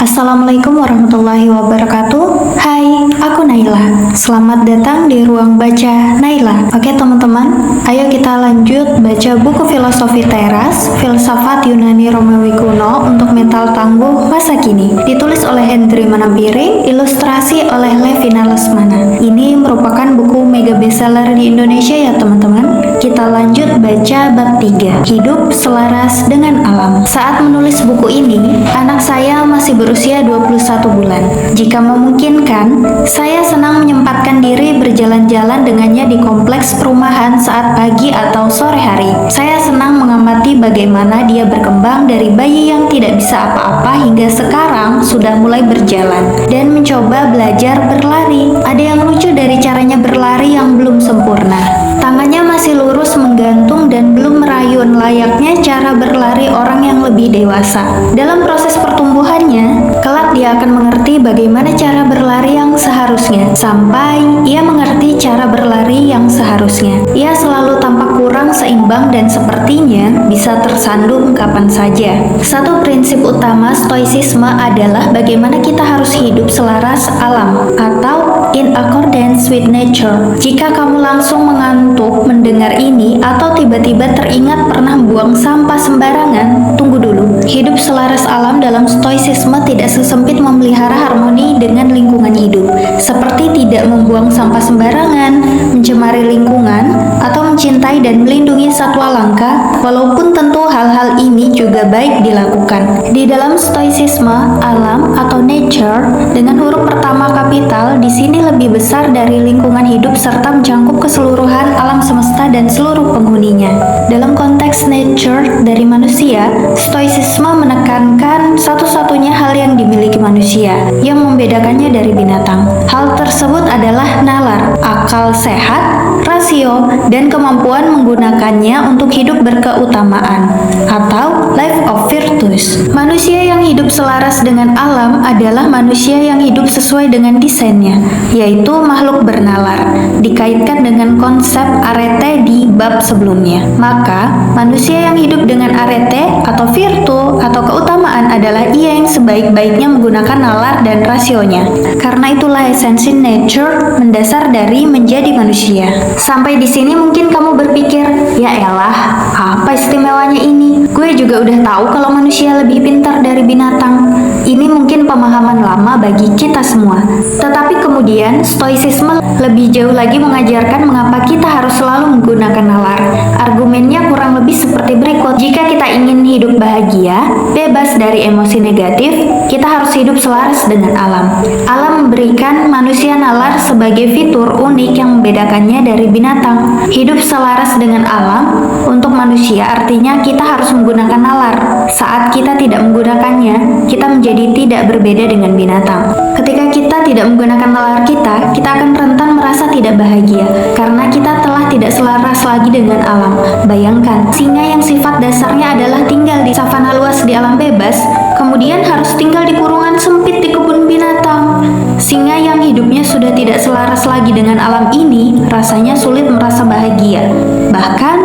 Assalamualaikum warahmatullahi wabarakatuh. Hai, aku Naila. Selamat datang di ruang baca Naila. Oke teman-teman, ayo kita lanjut baca buku filosofi teras, filsafat Yunani Romawi kuno untuk mental tangguh masa kini. Ditulis oleh Hendry Manampiring, ilustrasi oleh Levina Lesmana. Ini merupakan buku mega bestseller di Indonesia ya teman-teman. Kita lanjut baca bab 3, hidup selaras dengan alam. Saat menulis buku ini, anak saya masih berusia 21 bulan. Jika memungkinkan, saya senang menyempatkan diri berjalan-jalan dengannya di kompleks perumahan saat pagi atau sore hari. Saya senang mengamati bagaimana dia berkembang dari bayi yang tidak bisa apa-apa hingga sekarang sudah mulai berjalan dan mencoba belajar berlari. Ada yang lucu dari caranya berlari yang belum sempurna. Tangannya masih lurus menggantung dan belum merayun layaknya cara berlari orang yang lebih dewasa. Dalam proses pertumbuhannya, kelak dia akan mengerti bagaimana cara berlari yang seharusnya. Sampai ia mengerti cara berlari yang seharusnya, ia selalu tampak kurang seimbang dan sepertinya bisa tersandung kapan saja. Satu prinsip utama stoicisme adalah bagaimana kita harus hidup selaras alam atau in accordance with nature. Jika kamu langsung mengantuk mendengar ini atau tiba-tiba teringat pernah buang sampah sembarangan, tunggu dulu. Hidup selaras alam dalam stoicisme tidak sesempit memelihara harmoni dengan lingkungan hidup, seperti tidak membuang sampah sembarangan, mencemari lingkungan, atau mencintai dan melindungi satwa langka, walaupun tentu hal-hal ini juga baik dilakukan. Di dalam stoicisme, alam atau nature dengan huruf pertama kapital di sini lebih besar dari lingkungan hidup serta mencakup keseluruhan alam semesta dan seluruh penghuninya. Dalam konteks nature dari manusia, stoicisme menekankan satu-satunya hal yang dimiliki manusia yang membedakannya dari binatang. Hal tersebut adalah nalar, akal sehat, rasio, dan kemampuan menggunakannya untuk hidup berkeutamaan atau life of virtues. Manusia yang hidup selaras dengan alam adalah manusia yang hidup sesuai dengan desainnya, yaitu makhluk bernalar, dikaitkan dengan konsep arete di bab sebelumnya. Maka, manusia yang hidup dengan arete atau virtu atau keutamaan adalah ia yang sebaik-baiknya menggunakan nalar dan rasionya. Karena itulah esensi nature mendasar dari menjadi manusia. Sampai di sini mungkin kamu berpikir, ya elah, apa istimewanya ini? Gue juga udah tahu kalau manusia lebih pintar dari binatang. Ini mungkin pemahaman lama bagi kita semua. Tetapi kemudian, stoicisme lebih jauh lagi mengajarkan mengapa kita harus selalu menggunakan nalar. Argumennya kurang lebih seperti berikut. Jika kita ingin hidup bahagia, bebas dari emosi negatif, kita harus hidup selaras dengan alam. Alam memberikan manusia nalar sebagai fitur unik yang membedakannya dari binatang. Hidup selaras dengan alam untuk manusia artinya kita harus menggunakan nalar. Saat kita tidak menggunakannya, kita menjadi tidak berbeda dengan binatang. Ketika kita tidak menggunakan nalar kita akan rentan merasa tidak bahagia karena kita telah tidak selaras lagi dengan alam. Bayangkan, singa yang sifat dasarnya adalah tinggal di savana luas di alam bebas, kemudian harus tinggal di kurungan sempit di kebun binatang. Singa yang hidupnya sudah tidak selaras lagi dengan alam ini, rasanya sulit merasa bahagia. Bahkan,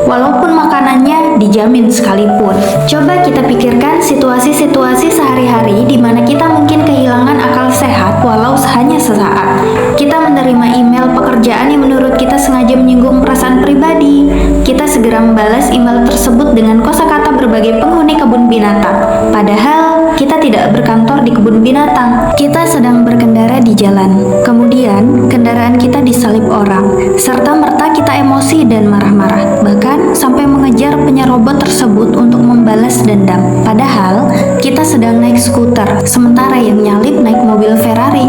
walaupun makanannya dijamin sekalipun. Coba kita pikirkan situasi-situasi sehari-hari di mana kita mungkin kehilangan akal sehat walau hanya sesaat. Kita menerima email pekerjaan yang menurut kita sengaja menyinggung perasaan pribadi. Kita segera membalas email tersebut dengan kosakata berbagai penghuni kebun binatang. Padahal kita tidak berkantor di kebun binatang. Kita sedang berkendara di jalan. Kemudian, kendaraan kita disalip orang. Serta merta kita emosi dan marah-marah. Bahkan sampai mengejar penyerobot tersebut untuk membalas dendam. Padahal, kita sedang naik skuter. Sementara yang nyalip naik mobil Ferrari.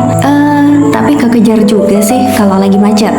Tapi kekejar juga sih kalau lagi macet.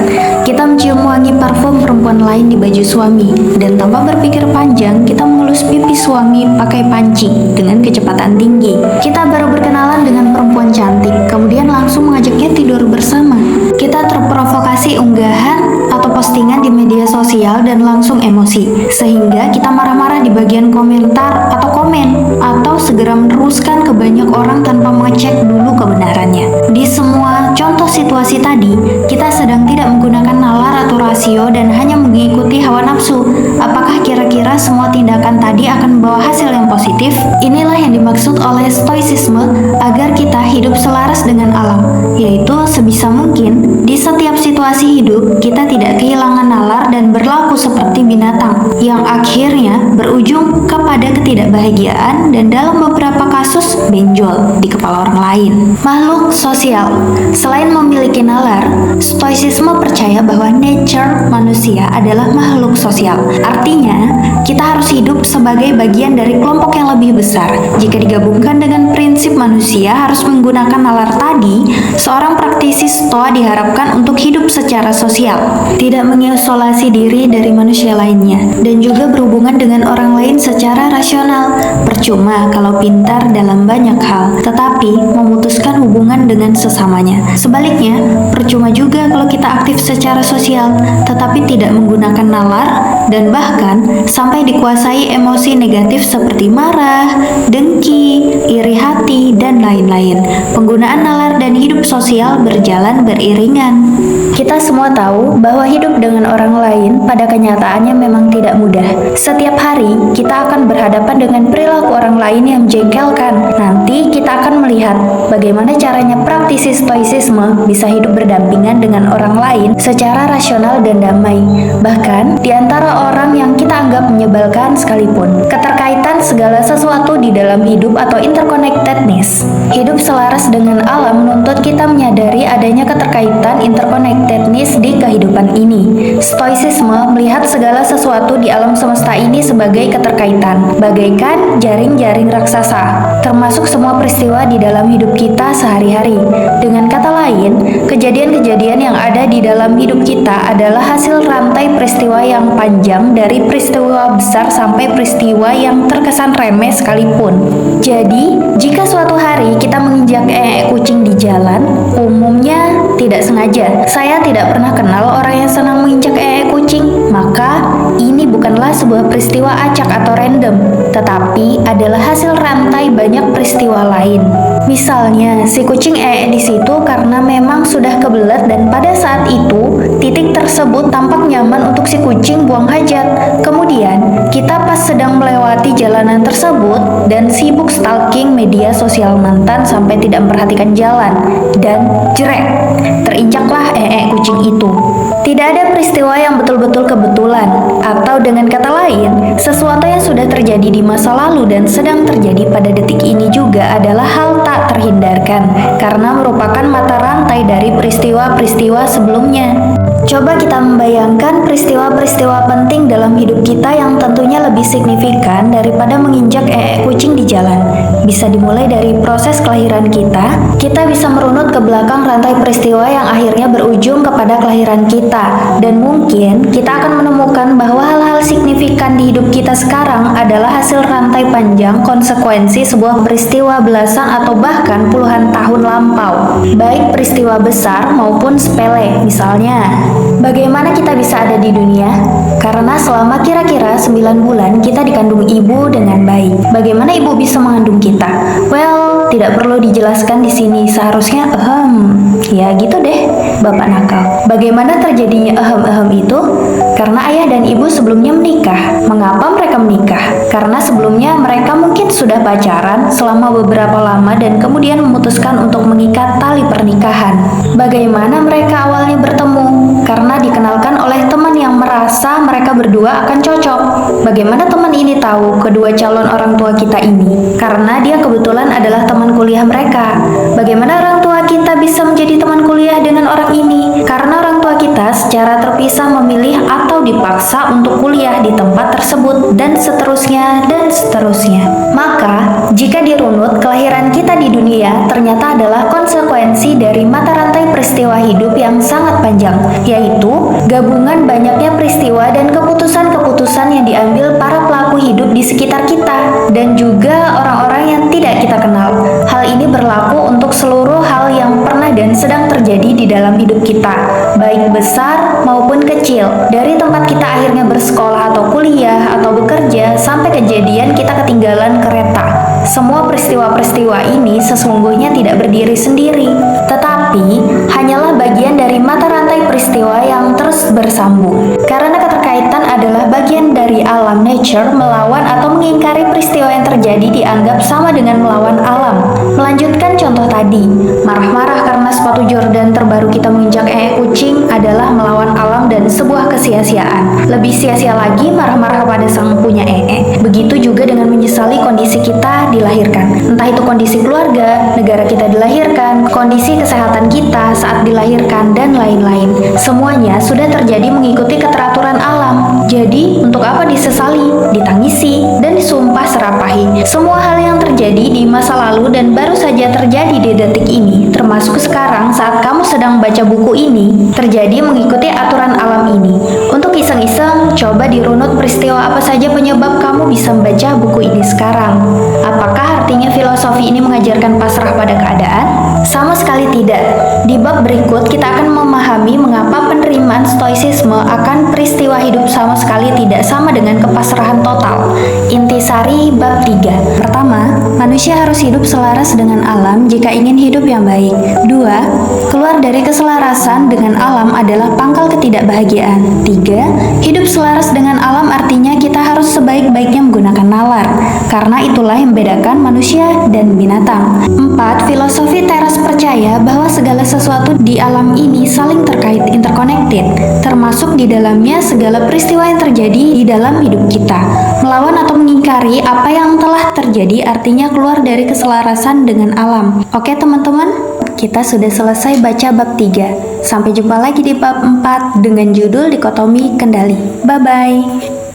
Kita mencium wangi parfum perempuan lain di baju suami, dan tanpa berpikir panjang, kita mengelus pipi suami pakai panci dengan kecepatan tinggi. Kita baru berkenalan dengan perempuan cantik, kemudian langsung mengajaknya tidur bersama. Kita terprovokasi unggahan atau postingan di media sosial dan langsung emosi, sehingga kita marah-marah di bagian komentar atau komen, atau segera meneruskan ke banyak orang tanpa mengecek dulu kebenarannya. Di semua contoh situasi tadi, kita sedang tidak menggunakan nalar atau rasio dan hanya mengikuti hawa nafsu, apakah kira-kira semua tindakan tadi akan membawa hasil yang positif? Inilah yang dimaksud oleh stoicisme agar kita hidup selaras dengan alam, yaitu sebisa mungkin di setiap situasi hidup kita tidak kehilangan nalar dan berlaku seperti binatang yang akhirnya berujung kepada ketidakbahagiaan dan dalam beberapa kasus benjol di kepala orang lain. Makhluk sosial. Selain memiliki nalar, stoicisme percaya bahwa nature manusia adalah makhluk sosial. Artinya, kita harus hidup sebagai bagian dari kelompok yang lebih besar. Jika digabungkan dengan prinsip manusia harus menggunakan nalar tadi, seorang praktisi stoa diharapkan untuk hidup secara sosial, tidak mengisolasi diri dari manusia lainnya, dan juga berhubungan dengan orang lain secara rasional. Percuma kalau pintar dalam banyak hal, tetapi memutuskan hubungan dengan sesamanya. Sebaliknya, percuma juga kalau kita aktif secara sosial, tetapi tidak menggunakan nalar, dan bahkan sampai dikuasai emosi negatif seperti marah, dengki, iri hati, dan lain-lain. Penggunaan nalar dan hidup sosial berjalan beriringan. Kita semua tahu bahwa hidup dengan orang lain pada kenyataannya memang tidak mudah. Setiap hari kita akan berhadapan dengan perilaku orang lain yang menjengkelkan. Nanti kita akan melihat bagaimana caranya praktisi stoicisme bisa hidup berdampingan dengan orang lain secara rasional dan damai. Bahkan di antara orang yang kita anggap menyebalkan sekalipun. Keterkaitan segala sesuatu di dalam hidup atau interconnectedness. Hidup selaras dengan alam menuntut kita menyadari adanya keterkaitan interconnectedness di kehidupan ini. Stoicisme melihat segala sesuatu di alam semesta ini sebagai keterkaitan, bagaikan jaring-jaring raksasa, termasuk semua peristiwa di dalam hidup kita sehari-hari. Dengan kata lain, kejadian-kejadian yang ada di dalam hidup kita adalah hasil rantai peristiwa yang panjang dari peristiwa besar sampai peristiwa yang terkesan remeh sekalipun. Jadi, jika suatu hari kita menginjak kucing di jalan, umumnya tidak sengaja. Saya tidak pernah kenal orang yang senang menginjak kucing, maka ini bukanlah sebuah peristiwa acak atau random, tetapi adalah hasil rantai banyak peristiwa lain. Misalnya, si kucing di situ karena memang sudah kebelet dan pada saat itu titik tersebut tampak nyaman untuk si kucing buang hajat. Kemudian, kita pas sedang melewati jalanan tersebut dan sibuk stalking media sosial mantan sampai tidak memperhatikan jalan dan jrek, terinjaklah kucing itu. Tidak ada peristiwa yang betul-betul kebetulan, atau dengan kata lain, sesuatu yang sudah terjadi di masa lalu dan sedang terjadi pada detik ini juga adalah hal tak terhindarkan, karena merupakan mata rantai dari peristiwa-peristiwa sebelumnya. Coba kita membayangkan peristiwa-peristiwa penting dalam hidup kita yang tentunya lebih signifikan daripada menginjak kucing di jalan. Bisa dimulai dari proses kelahiran kita bisa merunut ke belakang rantai peristiwa yang akhirnya berujung kepada kelahiran kita. Dan mungkin kita akan menemukan bahwa hal-hal signifikan di hidup kita sekarang adalah hasil rantai panjang konsekuensi sebuah peristiwa belasan atau bahkan puluhan tahun lampau. Baik peristiwa besar maupun sepele. Misalnya, bagaimana kita bisa ada di dunia? Karena selama kira-kira 9 bulan kita dikandung ibu dengan bayi. Bagaimana ibu bisa mengandung kita? Well, tidak perlu dijelaskan di sini. Seharusnya ya gitu deh, Bapak nakal. Bagaimana terjadinya itu? Karena ayah dan ibu sebelumnya menikah. Mengapa mereka menikah? Karena sebelumnya mereka mungkin sudah pacaran selama beberapa lama dan kemudian memutuskan untuk mengikat tali pernikahan. Bagaimana mereka awalnya bertemu? Karena dikenalkan oleh teman yang merasa mereka berdua akan cocok. Bagaimana teman ini tahu kedua calon orang tua kita ini? Karena dia kebetulan adalah teman kuliah mereka. Bagaimana orang tua kita bisa menjadi teman kuliah dengan orang ini? Karena orang tua kita secara terpisah memilih atau dipaksa untuk kuliah di tempat tersebut, dan seterusnya dan seterusnya. Maka, jika dirunut, kelahiran kita di dunia ternyata adalah konsekuensi dari mata rantai peristiwa hidup yang sangat panjang, yaitu gabungan banyaknya peristiwa dan keputusan-keputusan yang diambil para pelaku hidup di sekitar kita, dan juga orang-orang yang tidak kita kenal. Hal ini berlaku untuk seluruh hal yang pernah dan sedang terjadi di dalam hidup kita, baik besar maupun kecil, dari tempat kita akhirnya bersekolah atau kuliah atau bekerja sampai kejadian kita ketinggalan kereta. Semua peristiwa-peristiwa ini sesungguhnya tidak berdiri sendiri, tetapi hanyalah peristiwa yang terus bersambung. Karena keterkaitan adalah bagian dari alam nature, melawan atau mengingkari peristiwa yang terjadi dianggap sama dengan melawan alam. Melanjutkan contoh tadi, marah-marah karena sepatu Jordan terbaru kita menginjak kucing adalah melawan alam dan sebuah kesia-siaan. Lebih sia-sia lagi marah-marah kepada sang punya Begitu juga dengan menyesali kondisi kita dilahirkan. Entah itu kondisi keluarga, negara kita dilahirkan, kondisi kesehatan kita saat dilahirkan, dan lain-lain. Semuanya sudah terjadi mengikuti keteraturan alam. Jadi, untuk apa disesali, ditangisi, dan disumpah serapahi? Semua hal yang terjadi di masa lalu dan baru saja terjadi di detik ini, termasuk sekarang saat kamu sedang baca buku ini, terjadi mengikuti aturan alam ini. Untuk iseng-iseng, coba dirunut peristiwa apa saja penyebab kamu bisa membaca buku ini sekarang. Apakah artinya filosofi ini mengajarkan pasrah pada keadaan? Sama sekali tidak. Di bab berikut kita akan memahami mengapa penerimaan stoicisme akan peristiwa hidup sama sekali tidak sama dengan kepasrahan total. Intisari bab 3. Pertama, manusia harus hidup selaras dengan alam jika ingin hidup yang baik. 2. Keluar dari keselarasan dengan alam adalah pangkal ketidakbahagiaan. 3. Hidup selaras dengan alam artinya kita harus sebaik-baiknya menggunakan nalar, karena itulah yang membedakan manusia dan binatang. 4. Filosofi teras percaya bahwa segala sesuatu di alam ini saling terkait, interconnected, termasuk di dalamnya segala peristiwa yang terjadi di dalam hidup kita. Melawan atau mengingkari apa yang telah terjadi artinya keluar dari keselarasan dengan alam. Oke teman-teman, kita sudah selesai baca bab 3. Sampai jumpa lagi di bab 4 dengan judul Dikotomi Kendali. Bye-bye.